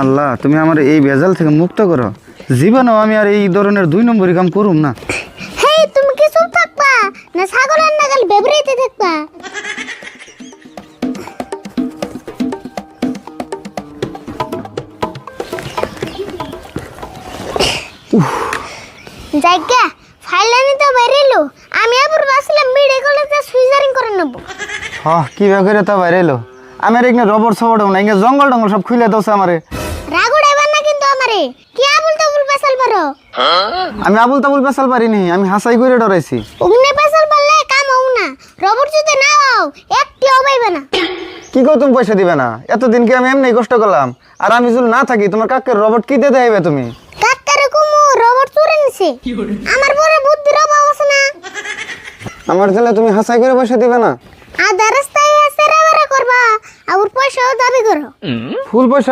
আল্লাহ তুমি আমার এই ভেজাল থেকে মুক্ত করো। জীবনেও আমি আর এই ধরনের 2 নম্বরই কাম করুম না। হেই তুমি কি চুপ থাকবা না ছাগলের নাগাল বেবরাইতে থাকবা? জায়গা ফাইলানি তো বেরিলো। আমি আবার বাসলাম মিডে কলেজে সুইজারিং করে নেব। কি করে তা বাইরে এলো? আমার এখানে রবর সবর না, এখানে জঙ্গল টঙ্গল সব খুলে দোছে আমারে। রাগুড় এবার না কিন্তু আমারে কি আবুল তাবুল পেছাল পারো? আমি আবুল তাবুল পেশাল পারিনি, আমি হাসাই করে ডরাইছি। উগনে পেছাল পারলে কাম হও না। রবর যদি না হও একটিও পাইবে না। কি কো তুমি পয়সা দিবে না? এতদিন কি আমি এমনি কষ্ট করলাম? আর আমি যদি না থাকি তোমার কাকের রবট কি দিয়ে দেবে তুমি? কাকারে কুমু রবর চুরে নিছে। আমার বড় বুদ্ধির অভাব আছে না? আমার ছেলে তুমি হাসাই করে পয়সা দিবে না? আধা রাস্তায় সেরা বেরা করবা আর পয়সাও দাবি করো। ফুল পয়সা